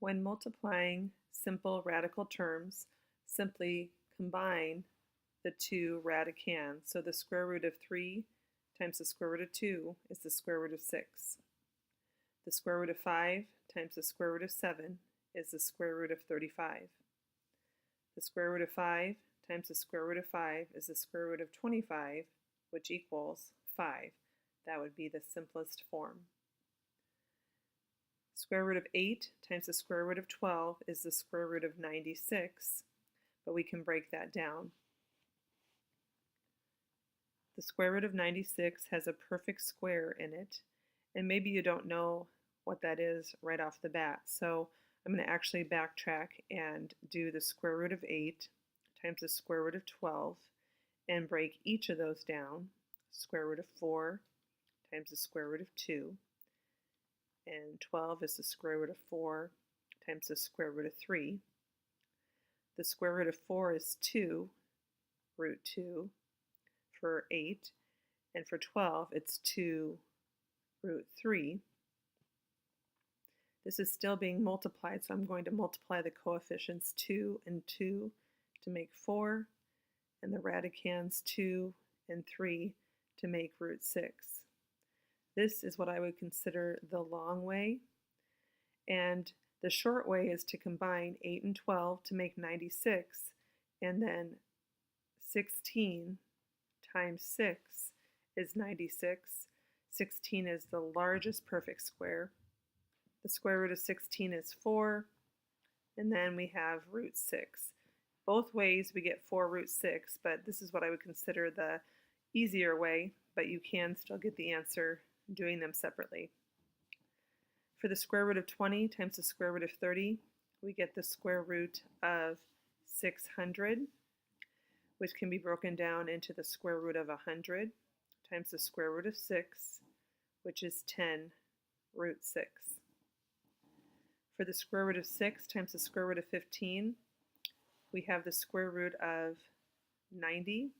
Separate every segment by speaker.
Speaker 1: When multiplying simple radical terms, simply combine the two radicands. So the square root of 3 times the square root of 2 is the square root of 6. The square root of 5 times the square root of 7 is the square root of 35. The square root of 5 times the square root of 5 is the square root of 25, which equals 5. That would be the simplest form. Square root of 8 times the square root of 12 is the square root of 96, but we can break that down. The square root of 96 has a perfect square in it, and maybe you don't know what that is right off the bat, so I'm going to actually backtrack and do the square root of 8 times the square root of 12 and break each of those down. Square root of 4 times the square root of 2, and 12 is the square root of 4 times the square root of 3. The square root of 4 is 2 root 2 for 8, and for 12 it's 2 root 3. This is still being multiplied, so I'm going to multiply the coefficients 2 and 2 to make 4, and the radicands 2 and 3 to make root 6. This is what I would consider the long way, and the short way is to combine 8 and 12 to make 96, and then 16 times 6 is 96. 16 is the largest perfect square. The square root of 16 is 4, and then we have root 6. Both ways we get 4 root 6, but this is what I would consider the easier way, but you can still get the answer doing them separately. For the square root of 20 times the square root of 30, we get the square root of 600, which can be broken down into the square root of 100 times the square root of 6, which is 10 root 6. For the square root of 6 times the square root of 15, we have the square root of 90,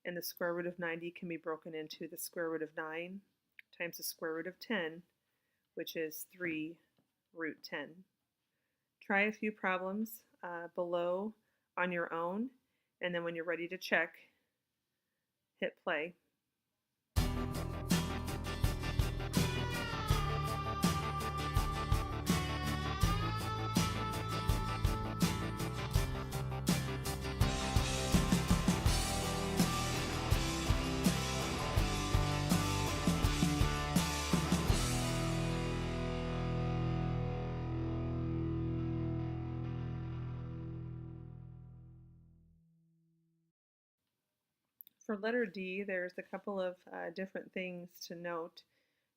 Speaker 1: and the square root of 90 can be broken into the square root of 9 times the square root of 10, which is 3 root 10. Try a few problems below on your own, and then when you're ready to check, hit play. For letter D, there's a couple of different things to note.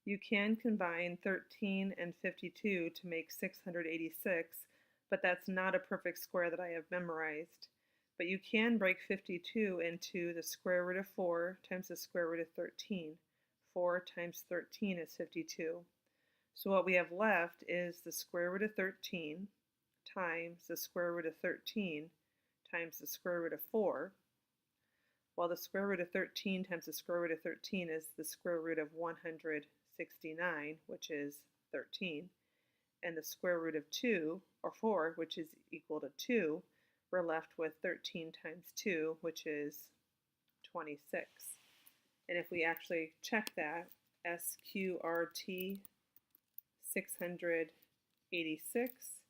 Speaker 1: You can combine 13 and 52 to make 686, but that's not a perfect square that I have memorized. But you can break 52 into the square root of 4 times the square root of 13. 4 times 13 is 52. So what we have left is the square root of 13 times the square root of 13 times the square root of 4. Well, the square root of 13 times the square root of 13 is the square root of 169, which is 13. And the square root of 2, or 4, which is equal to 2, we're left with 13 times 2, which is 26. And if we actually check that, SQRT 686,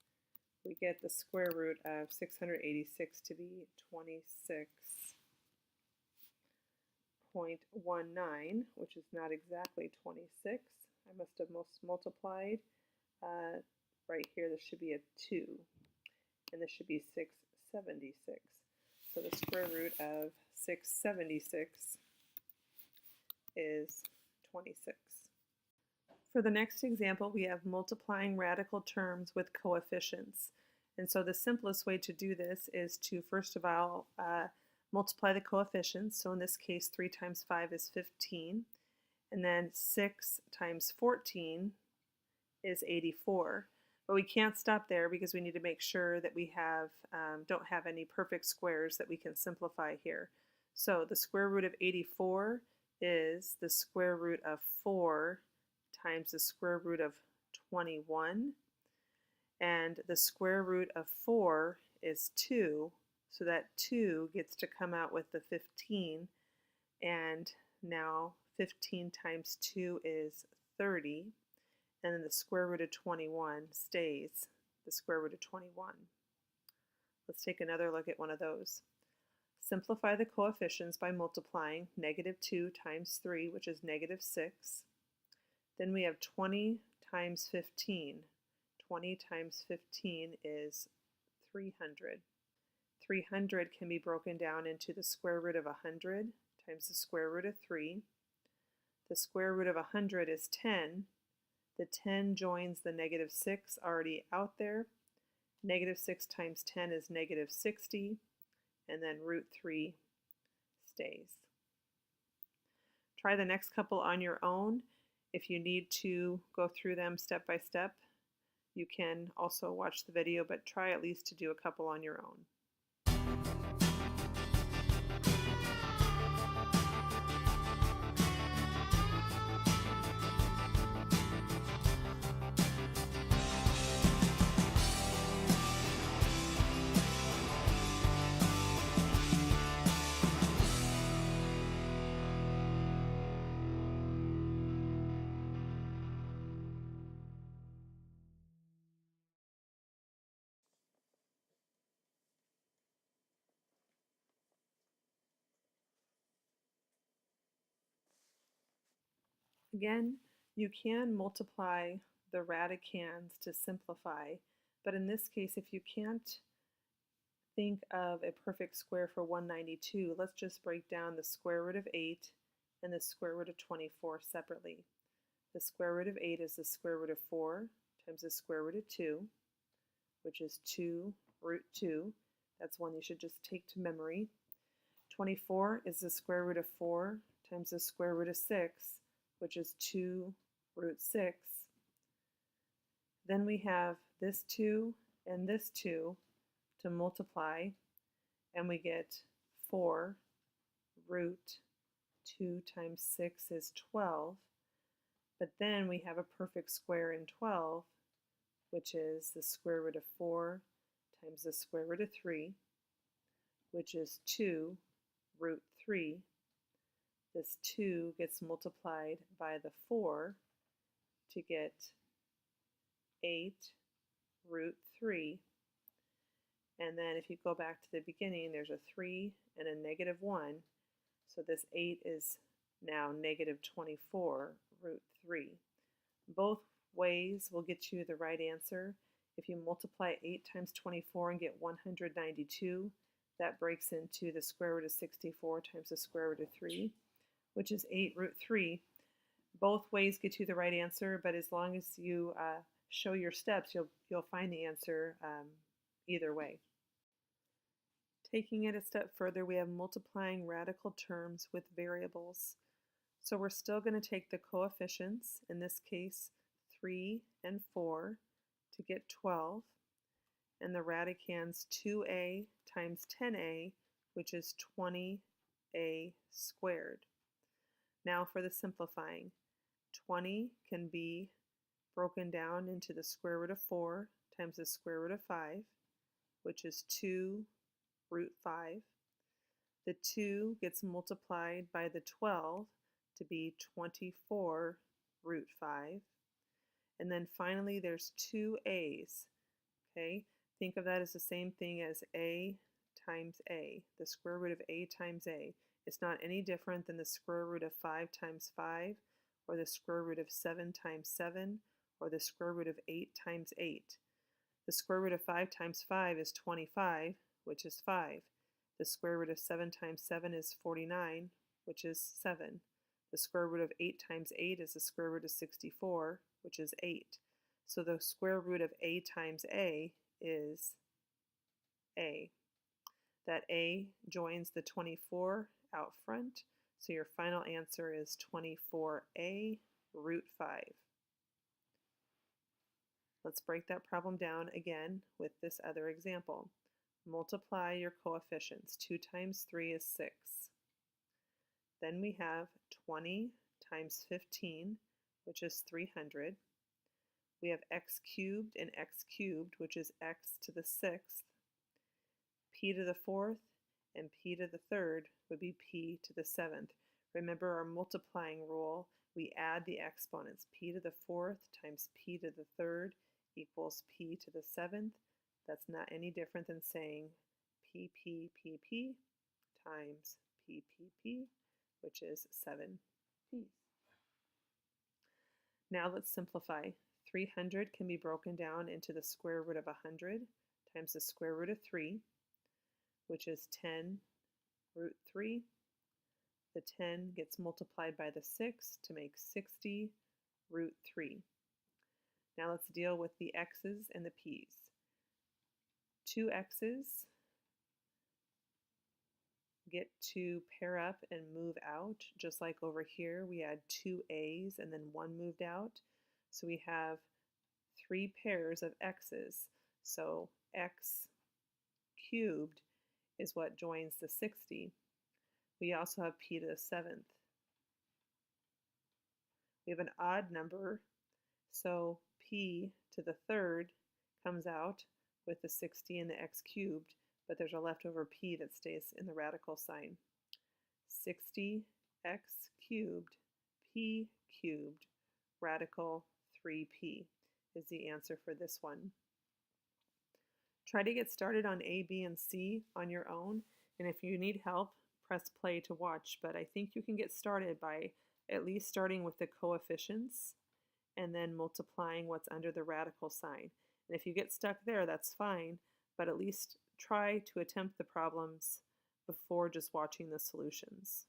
Speaker 1: we get the square root of 686 to be 26.19, which is not exactly 26. I must have multiplied. Right here, this should be a 2, and this should be 676. So the square root of 676 is 26. For the next example, we have multiplying radical terms with coefficients. And so the simplest way to do this is to, first of all, multiply the coefficients. So in this case, 3 times 5 is 15. And then 6 times 14 is 84. But we can't stop there because we need to make sure that we don't have any perfect squares that we can simplify here. So the square root of 84 is the square root of 4 times the square root of 21. and the square root of 4 is 2, so that 2 gets to come out with the 15, and now 15 times 2 is 30, and then the square root of 21 stays the square root of 21. Let's take another look at one of those. Simplify the coefficients by multiplying negative 2 times 3, which is negative 6. Then we have 20 times 15. 20 times 15 is 300. 300 can be broken down into the square root of 100 times the square root of 3. The square root of 100 is 10. The 10 joins the negative 6 already out there. Negative 6 times 10 is negative 60, and then root 3 stays. Try the next couple on your own. If you need to go through them step by step, you can also watch the video, but try at least to do a couple on your own. Again, you can multiply the radicands to simplify, but in this case, if you can't think of a perfect square for 192, let's just break down the square root of 8 and the square root of 24 separately. The square root of 8 is the square root of 4 times the square root of 2, which is 2 root 2. That's one you should just take to memory. 24 is the square root of 4 times the square root of 6, which is 2 root 6. Then we have this 2 and this 2 to multiply, and we get 4 root 2 times 6 is 12. But then we have a perfect square in 12, which is the square root of 4 times the square root of 3, which is 2 root 3. This 2 gets multiplied by the 4 to get 8 root 3. And then if you go back to the beginning, there's a 3 and a negative 1. So this 8 is now negative 24 root 3. Both ways will get you the right answer. If you multiply 8 times 24 and get 192, that breaks into the square root of 64 times the square root of 3, which is 8 root 3. Both ways get you the right answer, but as long as you show your steps, you'll find the answer either way. Taking it a step further, we have multiplying radical terms with variables. So we're still going to take the coefficients, in this case 3 and 4, to get 12, and the radicands 2a times 10a, which is 20a squared. Now for the simplifying. 20 can be broken down into the square root of 4 times the square root of 5, which is 2 root 5. The 2 gets multiplied by the 12 to be 24 root 5. And then finally there's 2 a's. Okay, think of that as the same thing as a times a, the square root of a times a. It's not any different than the square root of 5 times 5, or the square root of 7 times 7, or the square root of 8 times 8. The square root of 5 times 5 is 25, which is 5. The square root of 7 times 7 is 49, which is 7. The square root of 8 times 8 is the square root of 64, which is 8. So the square root of a times a is a. That a joins the 24 out front, so your final answer is 24a root 5. Let's break that problem down again with this other example. Multiply your coefficients. 2 times 3 is 6. Then we have 20 times 15, which is 300. we have x cubed and x cubed, which is x to the 6th. P to the 4th and p to the 3rd would be p to the 7th. Remember our multiplying rule, we add the exponents. P to the 4th times p to the 3rd equals p to the 7th. That's not any different than saying p times p, which is 7p. Now let's simplify. 300 can be broken down into the square root of 100 times the square root of 3, which is 10 root 3. The 10 gets multiplied by the 6 to make 60 root 3. Now let's deal with the x's and the p's. 2 x's get to pair up and move out, just like over here we had 2 a's and then 1 moved out. So we have 3 pairs of x's. So x cubed is what joins the 60. We also have p to the 7th. We have an odd number, so p to the 3rd comes out with the 60 and the x cubed, but there's a leftover p that stays in the radical sign. 60x cubed, p cubed, radical 3p is the answer for this one. Try to get started on A, B, and C on your own, and if you need help, press play to watch, but I think you can get started by at least starting with the coefficients and then multiplying what's under the radical sign. And if you get stuck there, that's fine, but at least try to attempt the problems before just watching the solutions.